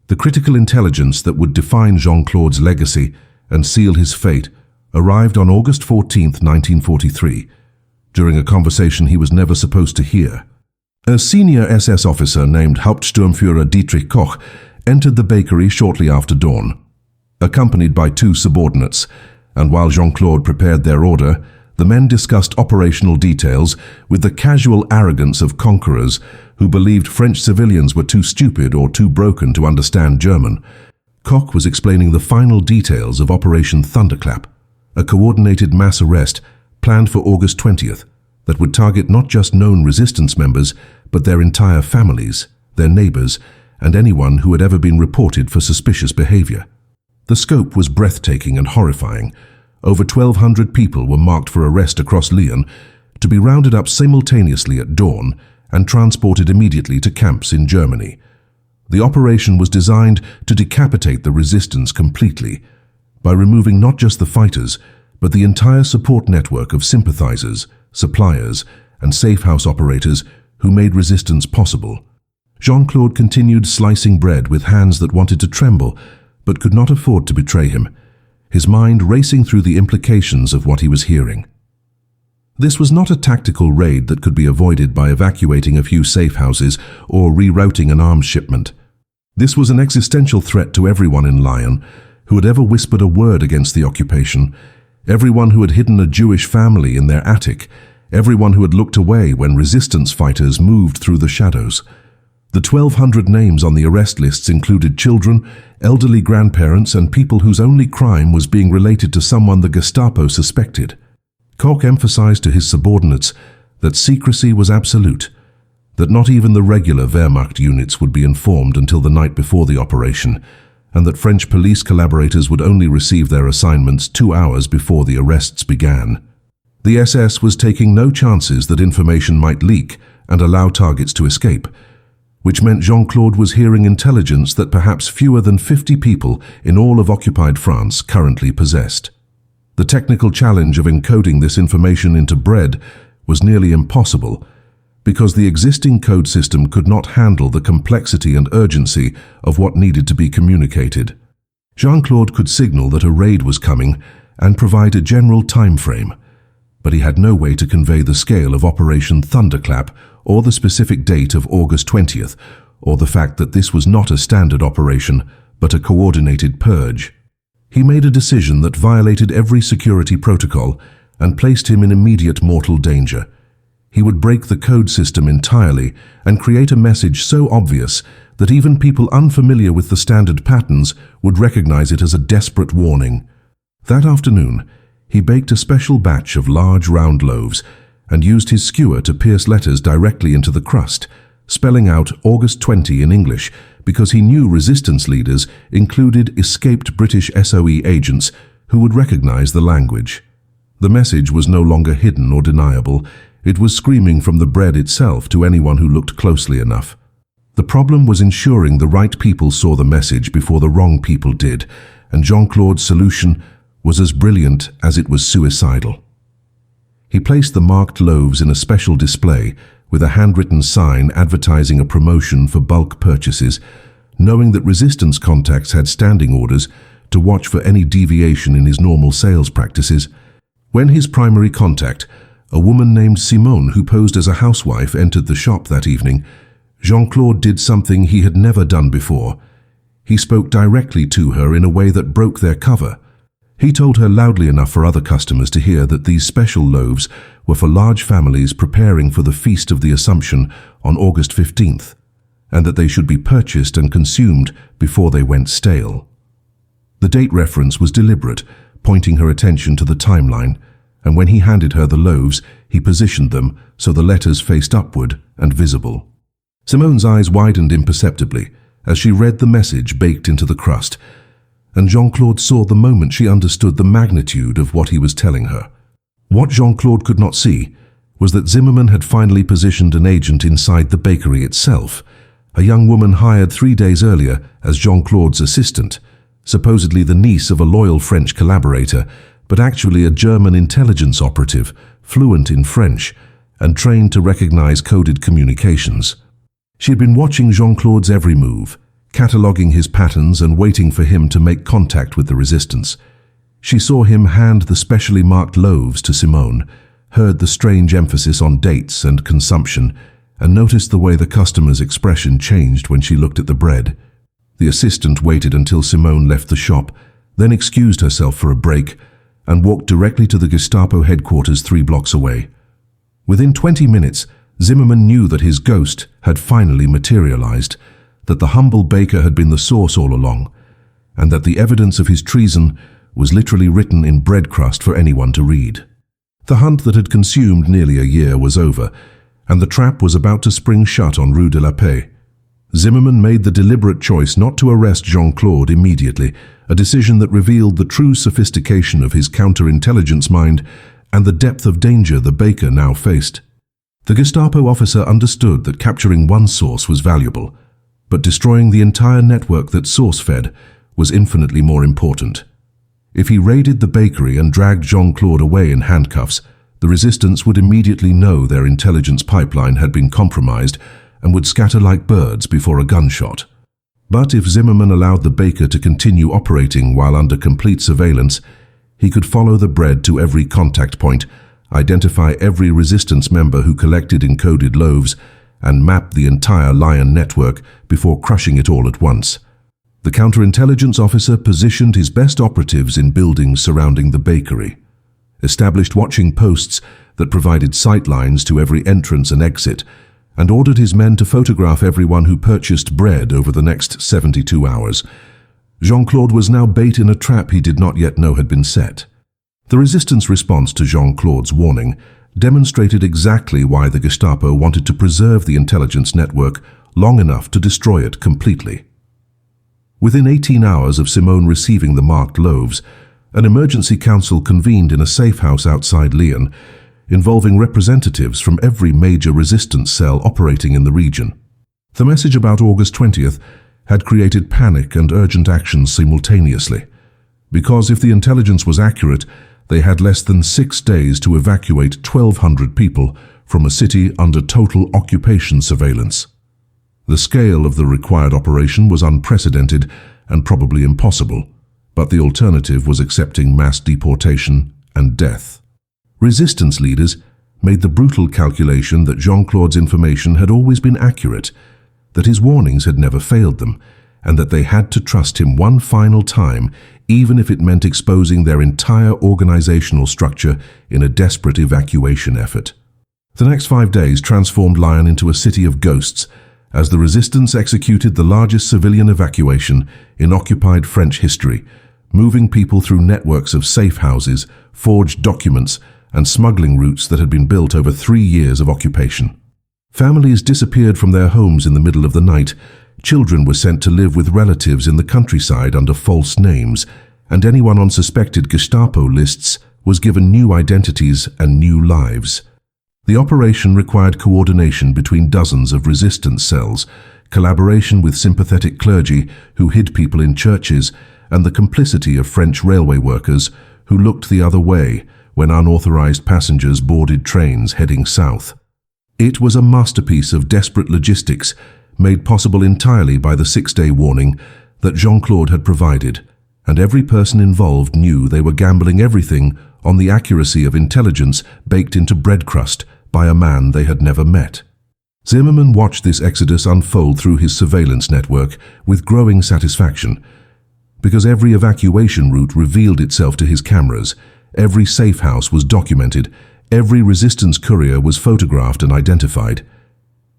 The critical intelligence that would define Jean-Claude's legacy and seal his fate arrived on August 14, 1943, during a conversation he was never supposed to hear. A senior SS officer named Hauptsturmführer Dietrich Koch entered the bakery shortly after dawn, accompanied by two subordinates, and while Jean-Claude prepared their order, the men discussed operational details with the casual arrogance of conquerors who believed French civilians were too stupid or too broken to understand German. Koch was explaining the final details of Operation Thunderclap, a coordinated mass arrest planned for August 20th that would target not just known resistance members, but their entire families, their neighbors, and anyone who had ever been reported for suspicious behavior. The scope was breathtaking and horrifying. Over 1,200 people were marked for arrest across Lyon, to be rounded up simultaneously at dawn and transported immediately to camps in Germany. The operation was designed to decapitate the resistance completely, by removing not just the fighters, but the entire support network of sympathizers, suppliers, and safe house operators who made resistance possible. Jean-Claude continued slicing bread with hands that wanted to tremble, but could not afford to betray him, his mind racing through the implications of what he was hearing. This was not a tactical raid that could be avoided by evacuating a few safe houses or rerouting an arms shipment. This was an existential threat to everyone in Lyon who had ever whispered a word against the occupation, everyone who had hidden a Jewish family in their attic, everyone who had looked away when resistance fighters moved through the shadows. The 1,200 names on the arrest lists included children, elderly grandparents, and people whose only crime was being related to someone the Gestapo suspected. Koch emphasized to his subordinates that secrecy was absolute, that not even the regular Wehrmacht units would be informed until the night before the operation, and that French police collaborators would only receive their assignments 2 hours before the arrests began. The SS was taking no chances that information might leak and allow targets to escape, which meant Jean-Claude was hearing intelligence that perhaps fewer than 50 people in all of occupied France currently possessed. The technical challenge of encoding this information into bread was nearly impossible, because the existing code system could not handle the complexity and urgency of what needed to be communicated. Jean-Claude could signal that a raid was coming and provide a general time frame, but he had no way to convey the scale of Operation Thunderclap or the specific date of August 20th, or the fact that this was not a standard operation, but a coordinated purge. He made a decision that violated every security protocol and placed him in immediate mortal danger. He would break the code system entirely and create a message so obvious that even people unfamiliar with the standard patterns would recognize it as a desperate warning. That afternoon, he baked a special batch of large round loaves and used his skewer to pierce letters directly into the crust, spelling out August 20 in English because he knew resistance leaders included escaped British SOE agents who would recognize the language. The message was no longer hidden or deniable. It was screaming from the bread itself to anyone who looked closely enough. The problem was ensuring the right people saw the message before the wrong people did, and Jean-Claude's solution was as brilliant as it was suicidal. He placed the marked loaves in a special display with a handwritten sign advertising a promotion for bulk purchases, knowing that resistance contacts had standing orders to watch for any deviation in his normal sales practices. When his primary contact, a woman named Simone who posed as a housewife, entered the shop that evening, Jean-Claude did something he had never done before. He spoke directly to her in a way that broke their cover. He told her loudly enough for other customers to hear that these special loaves were for large families preparing for the Feast of the Assumption on August 15th, and that they should be purchased and consumed before they went stale. The date reference was deliberate, pointing her attention to the timeline, and when he handed her the loaves, he positioned them so the letters faced upward and visible. Simone's eyes widened imperceptibly as she read the message baked into the crust, and Jean-Claude saw the moment she understood the magnitude of what he was telling her. What Jean-Claude could not see was that Zimmerman had finally positioned an agent inside the bakery itself, a young woman hired 3 days earlier as Jean-Claude's assistant, supposedly the niece of a loyal French collaborator, but actually a German intelligence operative, fluent in French, and trained to recognize coded communications. She had been watching Jean-Claude's every move, cataloguing his patterns and waiting for him to make contact with the resistance. She saw him hand the specially marked loaves to Simone, heard the strange emphasis on dates and consumption, and noticed the way the customer's expression changed when she looked at the bread. The assistant waited until Simone left the shop, then excused herself for a break, and walked directly to the Gestapo headquarters 3 blocks away. Within 20 minutes, Zimmerman knew that his ghost had finally materialized, that the humble baker had been the source all along, and that the evidence of his treason was literally written in bread crust for anyone to read. The hunt that had consumed nearly a year was over, and the trap was about to spring shut on Rue de la Paix. Zimmerman made the deliberate choice not to arrest Jean-Claude immediately, a decision that revealed the true sophistication of his counterintelligence mind and the depth of danger the baker now faced. The Gestapo officer understood that capturing one source was valuable, but destroying the entire network that source-fed was infinitely more important. If he raided the bakery and dragged Jean-Claude away in handcuffs, the resistance would immediately know their intelligence pipeline had been compromised and would scatter like birds before a gunshot. But if Zimmerman allowed the baker to continue operating while under complete surveillance, he could follow the bread to every contact point, identify every resistance member who collected encoded loaves, and map the entire Lyon network before crushing it all at once. The counterintelligence officer positioned his best operatives in buildings surrounding the bakery, established watching posts that provided sightlines to every entrance and exit, and ordered his men to photograph everyone who purchased bread over the next 72 hours. Jean-Claude was now bait in a trap he did not yet know had been set. The resistance response to Jean-Claude's warning demonstrated exactly why the Gestapo wanted to preserve the intelligence network long enough to destroy it completely. Within 18 hours of Simone receiving the marked loaves, an emergency council convened in a safe house outside Lyon, involving representatives from every major resistance cell operating in the region. The message about August 20th had created panic and urgent action simultaneously, because if the intelligence was accurate, they had less than 6 days to evacuate 1,200 people from a city under total occupation surveillance. The scale of the required operation was unprecedented and probably impossible, but the alternative was accepting mass deportation and death. Resistance leaders made the brutal calculation that Jean-Claude's information had always been accurate, that his warnings had never failed them, and that they had to trust him one final time, even if it meant exposing their entire organizational structure in a desperate evacuation effort. The next 5 days transformed Lyon into a city of ghosts, as the resistance executed the largest civilian evacuation in occupied French history, moving people through networks of safe houses, forged documents, and smuggling routes that had been built over 3 years of occupation. Families disappeared from their homes in the middle of the night, children were sent to live with relatives in the countryside under false names, and anyone on suspected Gestapo lists was given new identities and new lives. The operation required coordination between dozens of resistance cells, collaboration with sympathetic clergy who hid people in churches, and the complicity of French railway workers who looked the other way when unauthorized passengers boarded trains heading south. It was a masterpiece of desperate logistics, made possible entirely by the 6-day warning that Jean-Claude had provided, and every person involved knew they were gambling everything on the accuracy of intelligence baked into bread crust by a man they had never met. Zimmerman watched this exodus unfold through his surveillance network with growing satisfaction, because every evacuation route revealed itself to his cameras, every safe house was documented, every resistance courier was photographed and identified.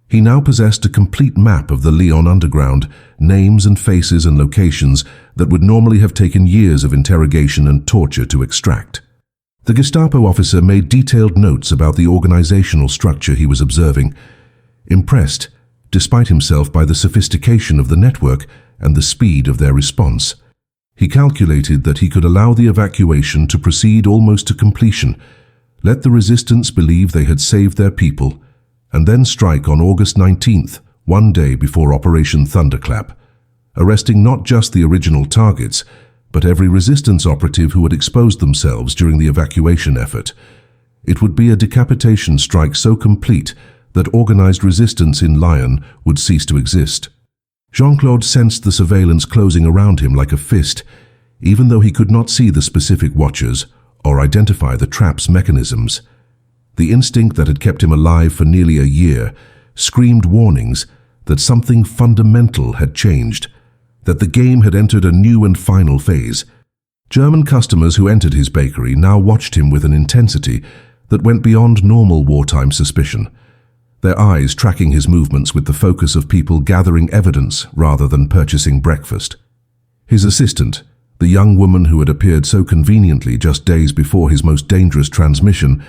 He now possessed a complete map of the Lyon underground, names and faces and locations that would normally have taken years of interrogation and torture to extract. The Gestapo officer made detailed notes about the organizational structure he was observing, impressed, despite himself, by the sophistication of the network and the speed of their response. He calculated that he could allow the evacuation to proceed almost to completion, let the resistance believe they had saved their people, and then strike on August 19th, one day before Operation Thunderclap, arresting not just the original targets, but every resistance operative who had exposed themselves during the evacuation effort. It would be a decapitation strike so complete that organized resistance in Lyon would cease to exist. Jean-Claude sensed the surveillance closing around him like a fist, even though he could not see the specific watchers or identify the trap's mechanisms. The instinct that had kept him alive for nearly a year screamed warnings that something fundamental had changed, that the game had entered a new and final phase. German customers who entered his bakery now watched him with an intensity that went beyond normal wartime suspicion, their eyes tracking his movements with the focus of people gathering evidence rather than purchasing breakfast. His assistant, the young woman who had appeared so conveniently just days before his most dangerous transmission,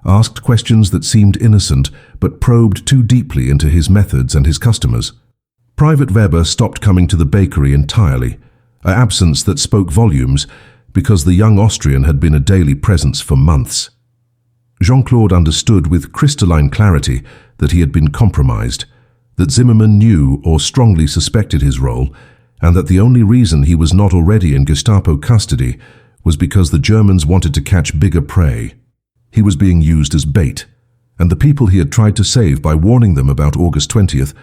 asked questions that seemed innocent but probed too deeply into his methods and his customers. Private Weber stopped coming to the bakery entirely, an absence that spoke volumes because the young Austrian had been a daily presence for months. Jean-Claude understood with crystalline clarity that he had been compromised, that Zimmerman knew or strongly suspected his role, and that the only reason he was not already in Gestapo custody was because the Germans wanted to catch bigger prey. He was being used as bait, and the people he had tried to save by warning them about August 20th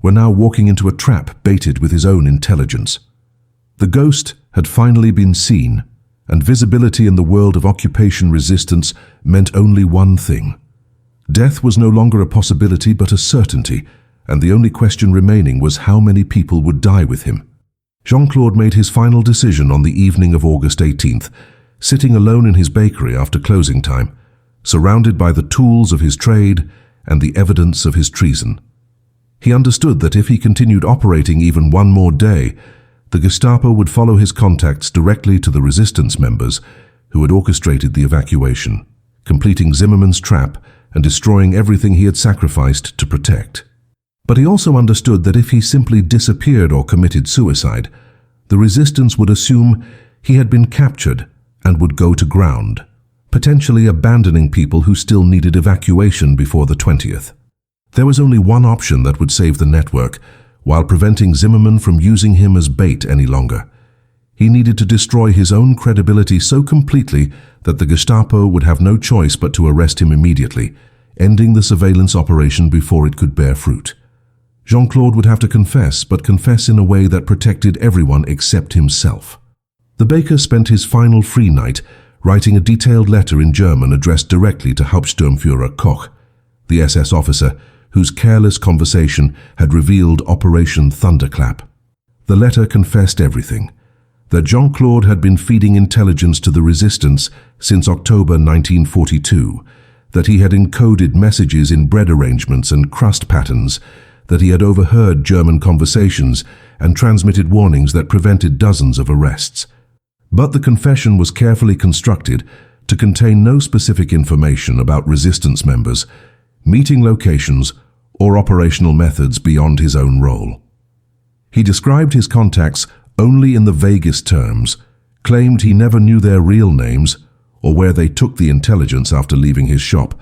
were now walking into a trap baited with his own intelligence. The ghost had finally been seen, and visibility in the world of occupation resistance meant only one thing. Death was no longer a possibility but a certainty, and the only question remaining was how many people would die with him. Jean-Claude made his final decision on the evening of August 18th, sitting alone in his bakery after closing time, surrounded by the tools of his trade and the evidence of his treason. He understood that if he continued operating even one more day, the Gestapo would follow his contacts directly to the resistance members who had orchestrated the evacuation, completing Zimmerman's trap and destroying everything he had sacrificed to protect. But he also understood that if he simply disappeared or committed suicide, the resistance would assume he had been captured and would go to ground, potentially abandoning people who still needed evacuation before the 20th. There was only one option that would save the network, while preventing Zimmerman from using him as bait any longer. He needed to destroy his own credibility so completely that the Gestapo would have no choice but to arrest him immediately, ending the surveillance operation before it could bear fruit. Jean-Claude would have to confess, but confess in a way that protected everyone except himself. The baker spent his final free night writing a detailed letter in German addressed directly to Hauptsturmführer Koch, the SS officer whose careless conversation had revealed Operation Thunderclap. The letter confessed everything, that Jean-Claude had been feeding intelligence to the resistance since October 1942, that he had encoded messages in bread arrangements and crust patterns, that he had overheard German conversations and transmitted warnings that prevented dozens of arrests. But the confession was carefully constructed to contain no specific information about resistance members, meeting locations, or operational methods beyond his own role. He described his contacts only in the vaguest terms, claimed he never knew their real names or where they took the intelligence after leaving his shop,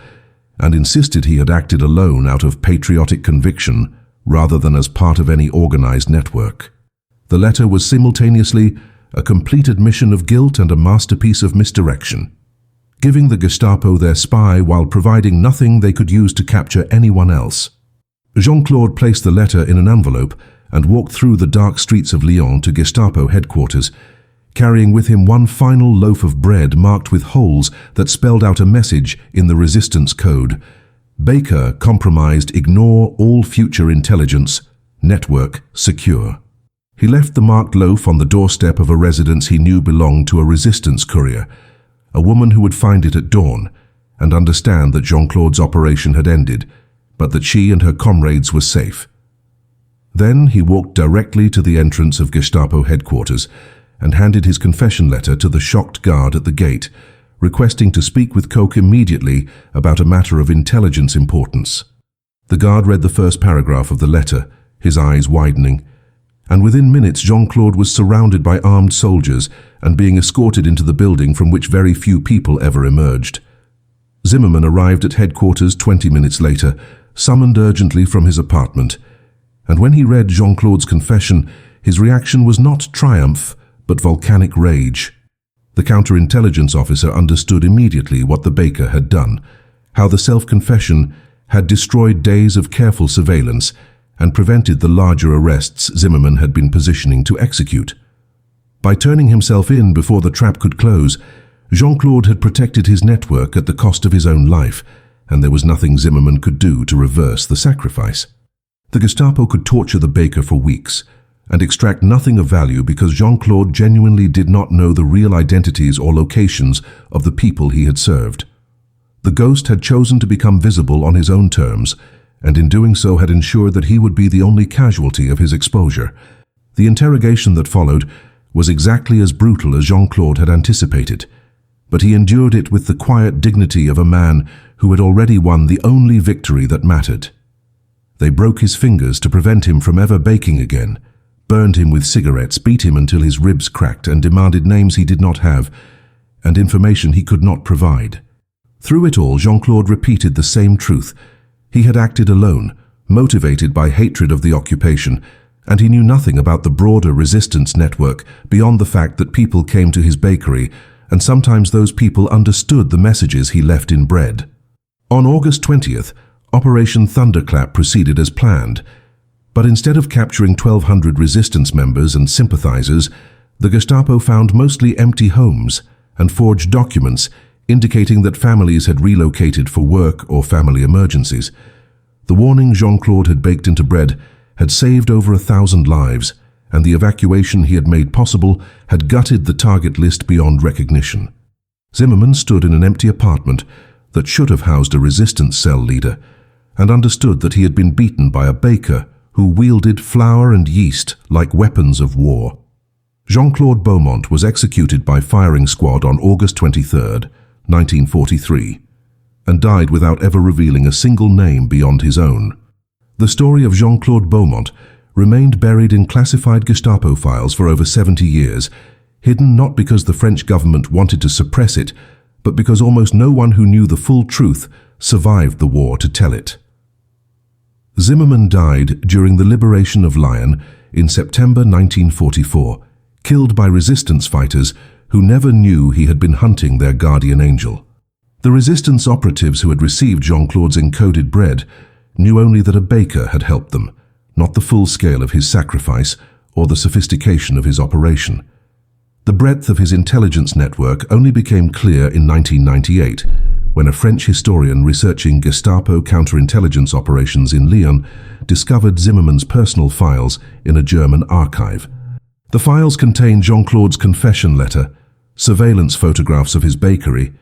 and insisted he had acted alone out of patriotic conviction rather than as part of any organized network. The letter was simultaneously a complete admission of guilt and a masterpiece of misdirection. giving the Gestapo their spy while providing nothing they could use to capture anyone else. Jean-Claude placed the letter in an envelope and walked through the dark streets of Lyon to Gestapo headquarters, carrying with him one final loaf of bread marked with holes that spelled out a message in the resistance code. Baker compromised, ignore all future intelligence, network secure. He left the marked loaf on the doorstep of a residence he knew belonged to a resistance courier, a woman who would find it at dawn and understand that Jean-Claude's operation had ended, but that she and her comrades were safe. Then he walked directly to the entrance of Gestapo headquarters and handed his confession letter to the shocked guard at the gate, requesting to speak with Koch immediately about a matter of intelligence importance. The guard read the first paragraph of the letter, his eyes widening, and within minutes Jean-Claude was surrounded by armed soldiers and being escorted into the building from which very few people ever emerged. Zimmermann arrived at headquarters 20 minutes later, summoned urgently from his apartment, and when he read Jean-Claude's confession, his reaction was not triumph, but volcanic rage. The counterintelligence officer understood immediately what the baker had done, how the self-confession had destroyed days of careful surveillance and prevented the larger arrests Zimmermann had been positioning to execute. By turning himself in before the trap could close, Jean-Claude had protected his network at the cost of his own life, and there was nothing Zimmermann could do to reverse the sacrifice. The Gestapo could torture the baker for weeks and extract nothing of value because Jean-Claude genuinely did not know the real identities or locations of the people he had served. The ghost had chosen to become visible on his own terms, and in doing so had ensured that he would be the only casualty of his exposure. The interrogation that followed was exactly as brutal as Jean-Claude had anticipated, but he endured it with the quiet dignity of a man who had already won the only victory that mattered. They broke his fingers to prevent him from ever baking again, burned him with cigarettes, beat him until his ribs cracked, and demanded names he did not have and information he could not provide. Through it all, Jean-Claude repeated the same truth. He had acted alone, motivated by hatred of the occupation, and he knew nothing about the broader resistance network beyond the fact that people came to his bakery, and sometimes those people understood the messages he left in bread. On August 20th, Operation Thunderclap proceeded as planned, but instead of capturing 1,200 resistance members and sympathizers, the Gestapo found mostly empty homes and forged documents indicating that families had relocated for work or family emergencies. The warning Jean-Claude had baked into bread had saved over 1,000 lives, and the evacuation he had made possible had gutted the target list beyond recognition. Zimmermann stood in an empty apartment that should have housed a resistance cell leader, and understood that he had been beaten by a baker who wielded flour and yeast like weapons of war. Jean-Claude Beaumont was executed by firing squad on August 23, 1943, and died without ever revealing a single name beyond his own. The story of Jean-Claude Beaumont remained buried in classified Gestapo files for over 70 years, hidden not because the French government wanted to suppress it, but because almost no one who knew the full truth survived the war to tell it. Zimmermann died during the liberation of Lyon in September 1944, killed by resistance fighters who never knew he had been hunting their guardian angel. The resistance operatives who had received Jean-Claude's encoded bread knew only that a baker had helped them, not the full scale of his sacrifice or the sophistication of his operation. The breadth of his intelligence network only became clear in 1998, when a French historian researching Gestapo counterintelligence operations in Lyon discovered Zimmermann's personal files in a German archive. The files contained Jean-Claude's confession letter, surveillance photographs of his bakery,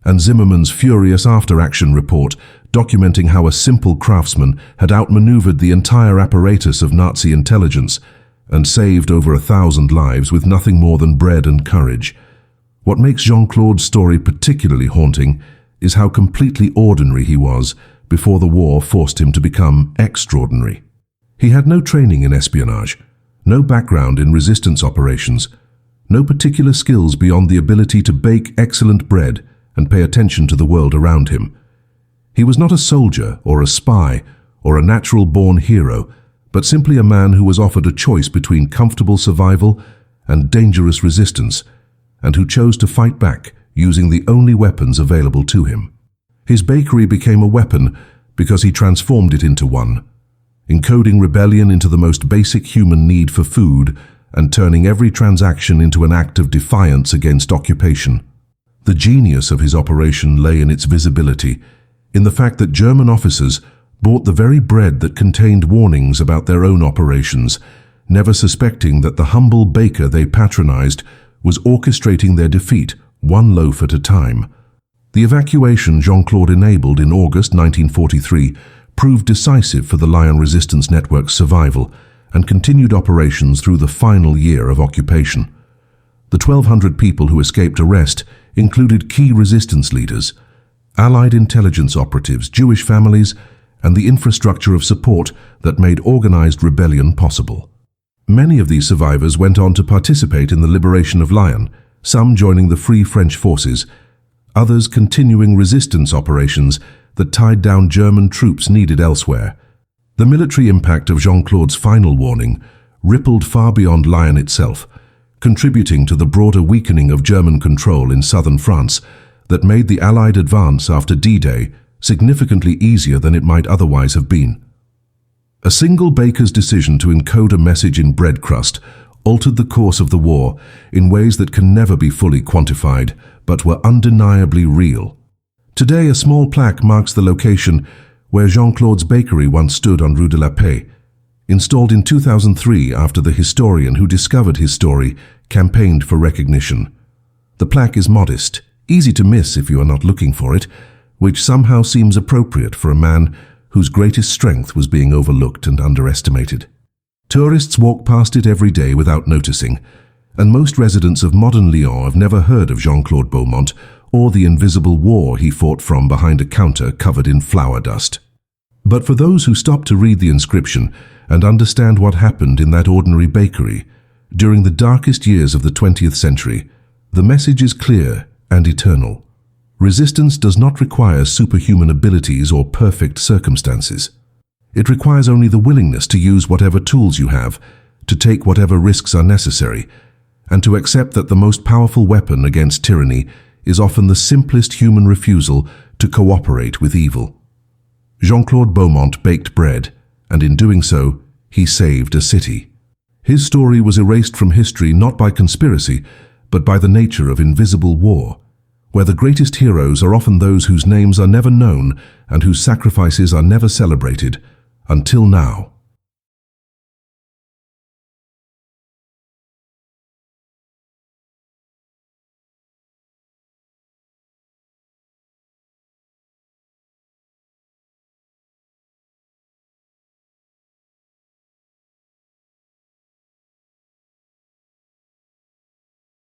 and Zimmermann's furious after-action report documenting how a simple craftsman had outmaneuvered the entire apparatus of Nazi intelligence and saved over 1,000 lives with nothing more than bread and courage. What makes Jean-Claude's story particularly haunting is how completely ordinary he was before the war forced him to become extraordinary. He had no training in espionage, no background in resistance operations, no particular skills beyond the ability to bake excellent bread and pay attention to the world around him. He was not a soldier or a spy or a natural-born hero, but simply a man who was offered a choice between comfortable survival and dangerous resistance, and who chose to fight back using the only weapons available to him. His bakery became a weapon because he transformed it into one, encoding rebellion into the most basic human need for food and turning every transaction into an act of defiance against occupation. The genius of his operation lay in its visibility, in the fact that German officers bought the very bread that contained warnings about their own operations, never suspecting that the humble baker they patronized was orchestrating their defeat, one loaf at a time. The evacuation Jean-Claude enabled in August 1943 proved decisive for the Lyon resistance network's survival and continued operations through the final year of occupation. The 1,200 people who escaped arrest included key resistance leaders, Allied intelligence operatives, Jewish families, and the infrastructure of support that made organized rebellion possible. Many of these survivors went on to participate in the liberation of Lyon, some joining the Free French forces, others continuing resistance operations that tied down German troops needed elsewhere. The military impact of Jean-Claude's final warning rippled far beyond Lyon itself, contributing to the broader weakening of German control in southern France that made the Allied advance after D-Day significantly easier than it might otherwise have been. A single baker's decision to encode a message in bread crust altered the course of the war in ways that can never be fully quantified, but were undeniably real. Today, a small plaque marks the location where Jean-Claude's bakery once stood on Rue de la Paix, installed in 2003 after the historian who discovered his story campaigned for recognition. The plaque is modest, easy to miss if you are not looking for it, which somehow seems appropriate for a man whose greatest strength was being overlooked and underestimated. Tourists walk past it every day without noticing, and most residents of modern Lyon have never heard of Jean-Claude Beaumont or the invisible war he fought from behind a counter covered in flour dust. But for those who stop to read the inscription and understand what happened in that ordinary bakery during the darkest years of the 20th century, the message is clear and eternal. Resistance does not require superhuman abilities or perfect circumstances. It requires only the willingness to use whatever tools you have, to take whatever risks are necessary, and to accept that the most powerful weapon against tyranny is often the simplest human refusal to cooperate with evil. Jean-Claude Beaumont baked bread, and in doing so, he saved a city. His story was erased from history not by conspiracy, but by the nature of invisible war, where the greatest heroes are often those whose names are never known and whose sacrifices are never celebrated, until now.